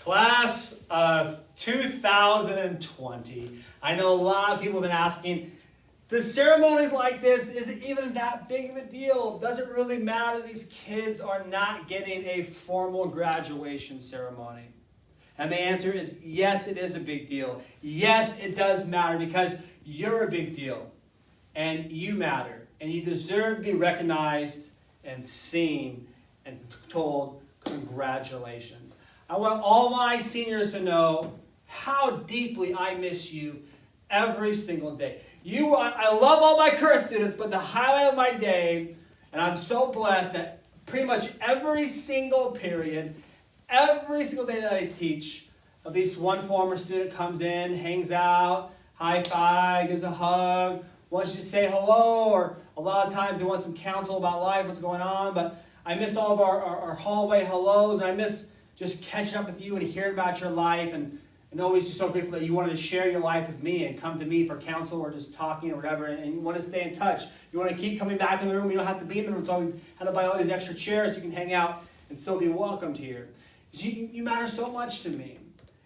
Class of 2020. I know a lot of people have been asking, the ceremonies like this, is it even that big of a deal? Does it really matter? These kids are not getting a formal graduation ceremony. And the answer is yes, it is a big deal. Yes, it does matter because you're a big deal. And you matter. And you deserve to be recognized and seen and told congratulations. I want all my seniors to know how deeply I miss you every single day. I love all my current students, but the highlight of my day, and I'm so blessed that pretty much every single period, every single day that I teach, at least one former student comes in, hangs out, high five, gives a hug, wants you to say hello, or a lot of times they want some counsel about life, what's going on, but I miss all of our hallway hellos, and I miss just catching up with you and hearing about your life, and always just so grateful that you wanted to share your life with me and come to me for counsel or just talking or whatever, and you want to stay in touch. You want to keep coming back in the room. You don't have to be in the room, so we had to buy all these extra chairs so you can hang out and still be welcomed here. You matter so much to me,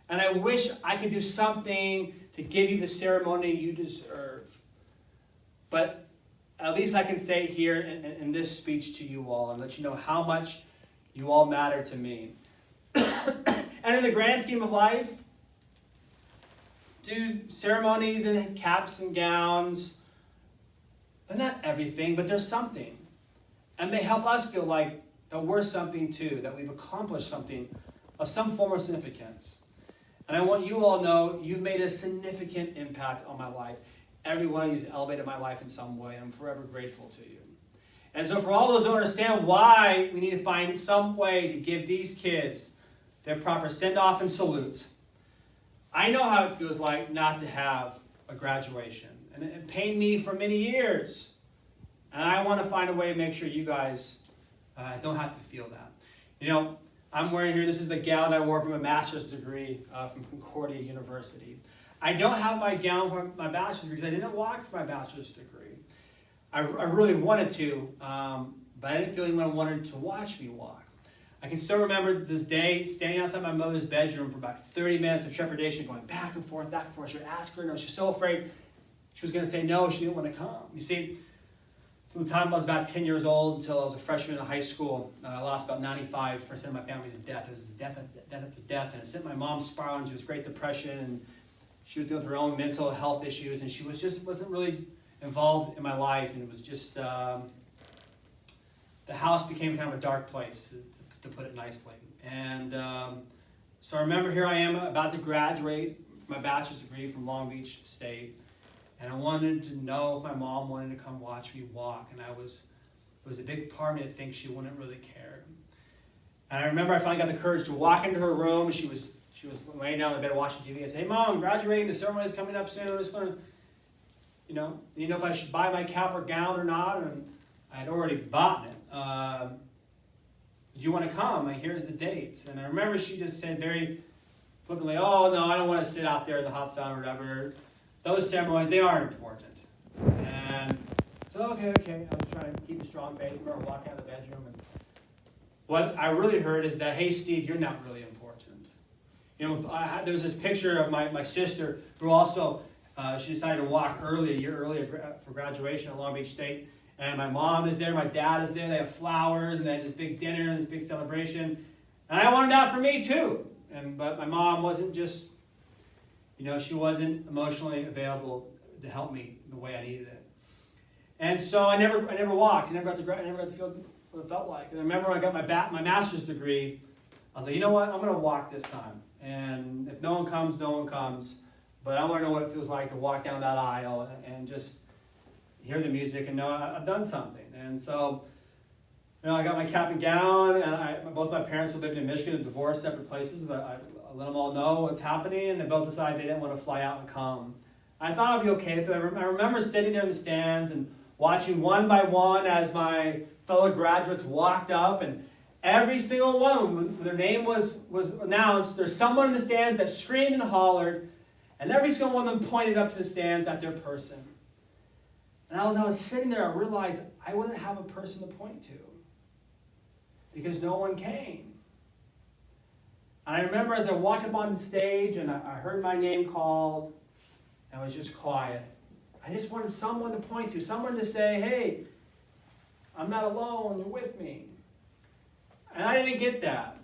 and I wish I could do something to give you the ceremony you deserve. But at least I can say here in this speech to you all and let you know how much you all matter to me. And in the grand scheme of life, do ceremonies and caps and gowns, they're not everything, but they're something. And they help us feel like that we're something too, that we've accomplished something of some form of significance. And I want you all to know you've made a significant impact on my life. Every one of you has elevated my life in some way. I'm forever grateful to you. And so for all those who understand why we need to find some way to give these kids their proper send-off and salutes, I know how it feels like not to have a graduation. And it pained me for many years. And I want to find a way to make sure you guys don't have to feel that. You know, I'm wearing here, this is the gown I wore for my master's degree from Concordia University. I don't have my gown for my bachelor's degree because I didn't walk for my bachelor's degree. I really wanted to, but I didn't feel anyone wanted to watch me walk. I can still remember this day standing outside my mother's bedroom for about 30 minutes of trepidation, going back and forth, back and forth. She would ask her, and I was just so afraid she was going to say no, she didn't want to come. You see, from the time I was about 10 years old until I was a freshman in high school, I lost about 95% of my family to death. It was death after death, and it sent my mom spiraling into this Great Depression, and she was dealing with her own mental health issues, and she wasn't really involved in my life, and it was just, the house became kind of a dark place, to put it nicely. And so I remember here I am about to graduate my bachelor's degree from Long Beach State, and I wanted to know if my mom wanted to come watch me walk, and it was a big part of me to think she wouldn't really care. And I remember I finally got the courage to walk into her room. She was laying down in bed watching TV. I said, "Hey, Mom, I'm graduating. The ceremony is coming up soon. I just want to, you know if I should buy my cap or gown or not." And I had already bought it. Do you want to come? Here's the dates. And I remember she just said very flippantly, "Oh, no, I don't want to sit out there in the hot sun or whatever. Those ceremonies, they aren't important." And so, okay. I was trying to keep a strong face. I remember walking out of the bedroom. And what I really heard is that, "Hey, Steve, you're not really important." There was this picture of my sister who also, she decided to walk a year earlier for graduation at Long Beach State. And my mom is there, my dad is there, they have flowers, and they had this big dinner and this big celebration. And I wanted that for me too. But my mom wasn't just, she wasn't emotionally available to help me the way I needed it. And so I never walked. I never got to feel what it felt like. And I remember when I got my master's degree, I was like, you know what, I'm going to walk this time. And if no one comes, no one comes. But I want to know what it feels like to walk down that aisle and just hear the music and know I've done something. And so, I got my cap and gown, and both my parents were living in Michigan and divorced, separate places, but I let them all know what's happening, and they both decided they didn't want to fly out and come. I thought I'd be okay with it. I remember sitting there in the stands and watching one by one as my fellow graduates walked up, and every single one, when their name was announced, there's someone in the stands that screamed and hollered, and every single one of them pointed up to the stands at their person. And as I was sitting there, I realized I wouldn't have a person to point to because no one came. And I remember as I walked up on the stage and I heard my name called, and I was just quiet. I just wanted someone to point to, someone to say, hey, I'm not alone, you're with me. And I didn't get that.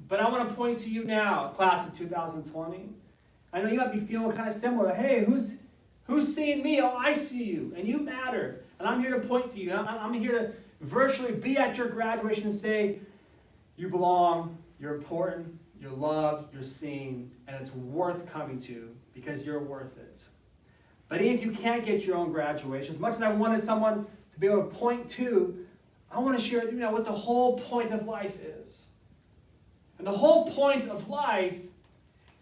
But I want to point to you now, class of 2020. I know you might be feeling kind of similar. Hey, who's seeing me? Oh, I see you, and you matter. And I'm here to point to you. I'm here to virtually be at your graduation and say, you belong, you're important, you're loved, you're seen, and it's worth coming to because you're worth it. But even if you can't get your own graduation, as much as I wanted someone to be able to point to, I want to share what the whole point of life is. And the whole point of life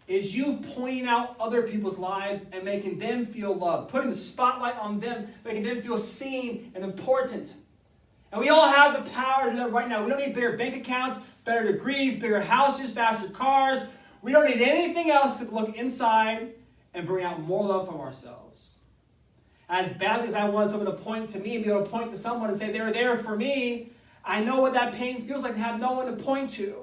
is you pointing out other people's lives and making them feel loved, putting the spotlight on them, making them feel seen and important. And we all have the power to do that right now. We don't need bigger bank accounts, better degrees, bigger houses, faster cars. We don't need anything else to look inside and bring out more love from ourselves. As badly as I want someone to point to me and be able to point to someone and say they're there for me, I know what that pain feels like to have no one to point to.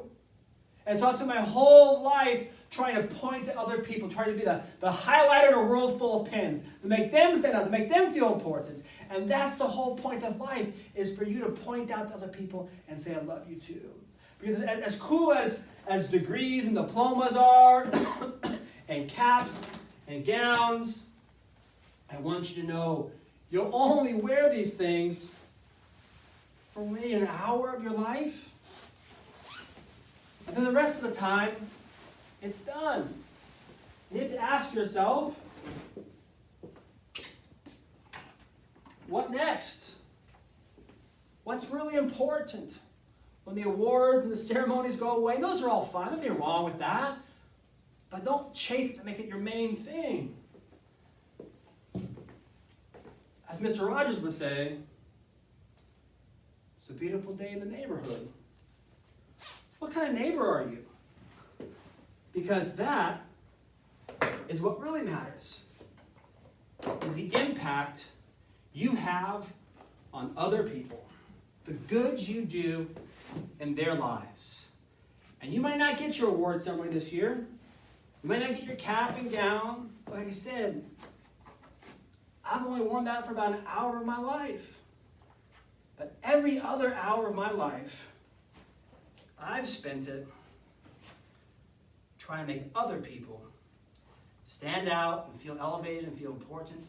And so I've spent my whole life trying to point to other people, trying to be the highlighter in a world full of pins, to make them stand out, to make them feel important. And that's the whole point of life, is for you to point out to other people and say, I love you too. Because as cool as degrees and diplomas are, and caps and gowns, I want you to know you'll only wear these things for maybe an hour of your life. And then the rest of the time, it's done. You have to ask yourself, what next? What's really important? When the awards and the ceremonies go away, those are all fun. Nothing wrong with that. But don't chase it and make it your main thing. As Mr. Rogers would say, it's a beautiful day in the neighborhood. What kind of neighbor are you? Because that is what really matters, is the impact you have on other people, the good you do in their lives. And you might not get your award ceremony this year. You might not get your cap and gown. But like I said, I've only worn that for about an hour of my life. But every other hour of my life, I've spent it trying to make other people stand out and feel elevated and feel important.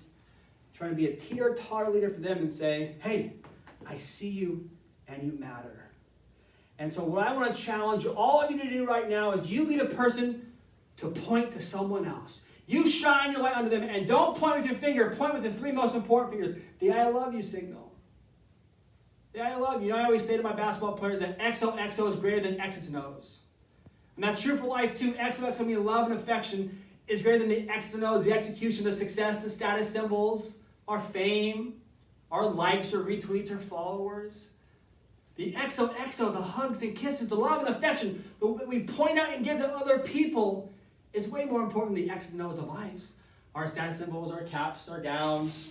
Trying to be a teeter-totter leader for them and say, hey, I see you and you matter. And so what I want to challenge all of you to do right now is you be the person to point to someone else. You shine your light onto them, and don't point with your finger. Point with the three most important fingers. The I love you signal. The I love you. I always say to my basketball players that XOXO is greater than X's and O's. And that's true for life too. XOXO means love and affection is greater than the X's and O's, the execution, the success, the status symbols, our fame, our likes or retweets or followers. The XOXO, the hugs and kisses, the love and affection that we point out and give to other people is way more important than the X's and O's of lives. Our status symbols, our caps, our gowns,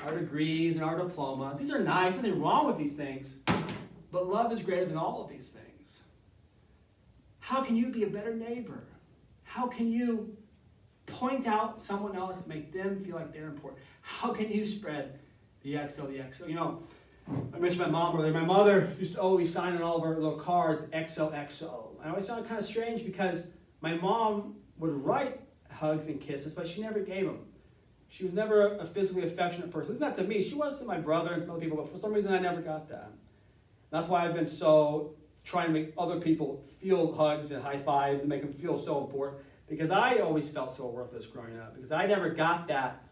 our degrees, and our diplomas. These are nice, nothing wrong with these things. But love is greater than all of these things. How can you be a better neighbor? How can you point out someone else and make them feel like they're important? How can you spread the XO, the XO? I mentioned my mom earlier. My mother used to always sign on all of her little cards, XOXO. I always found it kind of strange because my mom would write hugs and kisses, but she never gave them. She was never a physically affectionate person. It's not to me. She was to my brother and some other people, but for some reason I never got that. That's why I've been so trying to make other people feel hugs and high fives and make them feel so important, because I always felt so worthless growing up, because I never got that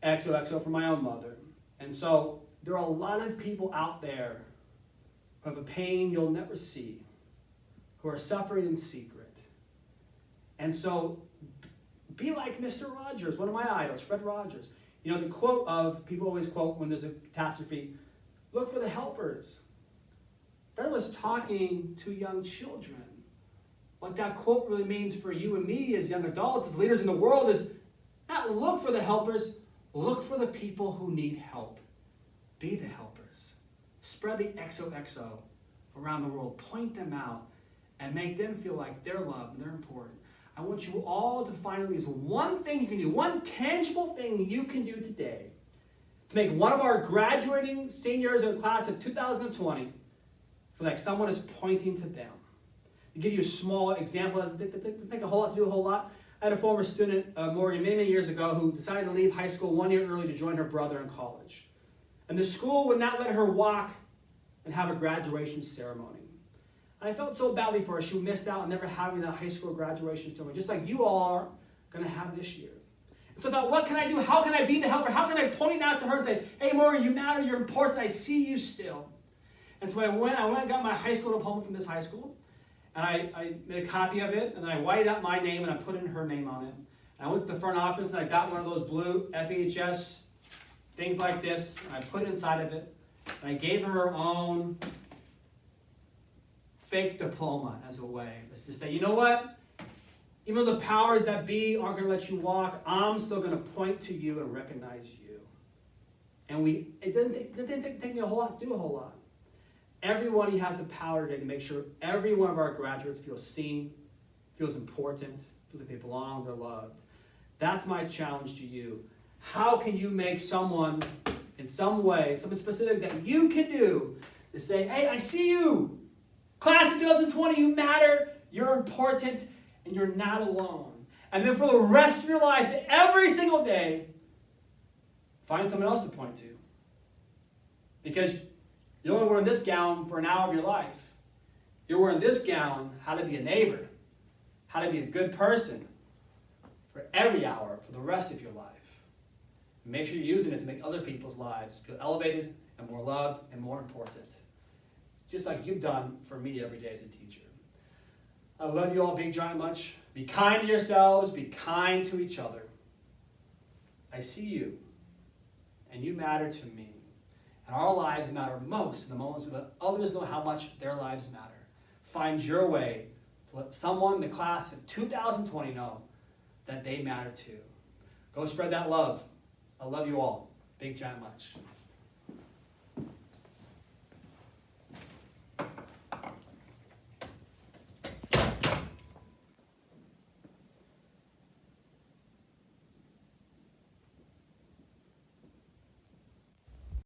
XOXO from my own mother. And so there are a lot of people out there who have a pain you'll never see, who are suffering in secret. And so be like Mr. Rogers, one of my idols, Fred Rogers. The quote of, people always quote when there's a catastrophe, look for the helpers. Fred was talking to young children. What that quote really means for you and me as young adults, as leaders in the world, is not look for the helpers, look for the people who need help. Be the helpers. Spread the XOXO around the world. Point them out and make them feel like they're loved and they're important. I want you all to find at least one thing you can do, one tangible thing you can do today to make one of our graduating seniors in the class of 2020 feel like someone is pointing to them. To give you a small example, it doesn't take a whole lot to do a whole lot. I had a former student, Morgan, many years ago who decided to leave high school 1 year early to join her brother in college. And the school would not let her walk and have a graduation ceremony. And I felt so badly for her. She missed out on never having that high school graduation ceremony, just like you all are going to have this year. So I thought, what can I do? How can I be the helper? How can I point out to her and say, hey, Morgan, you matter, you're important, I see you still. And so I went and got my high school diploma from this high school, and I made a copy of it, and then I whited out my name, and I put in her name on it. And I went to the front office, and I got one of those blue FVHS things like this, and I put it inside of it, and I gave her own fake diploma as a way. It's to say, you know what? Even though the powers that be aren't going to let you walk, I'm still going to point to you and recognize you. And it didn't take me a whole lot to do a whole lot. Everybody has the power today to make sure every one of our graduates feels seen, feels important, feels like they belong, they're loved. That's my challenge to you. How can you make someone, in some way, something specific that you can do to say, hey, I see you. Class of 2020, you matter, you're important, and you're not alone. And then for the rest of your life, every single day, find someone else to point to. Because you're only wearing this gown for an hour of your life. You're wearing this gown, how to be a neighbor, how to be a good person, for every hour, for the rest of your life. Make sure you're using it to make other people's lives feel elevated and more loved and more important. Just like you've done for me every day as a teacher. I love you all big, giant much. Be kind to yourselves. Be kind to each other. I see you, and you matter to me. And our lives matter most in the moments when others know how much their lives matter. Find your way to let someone in the class of 2020 know that they matter too. Go spread that love. I love you all. Big, giant much.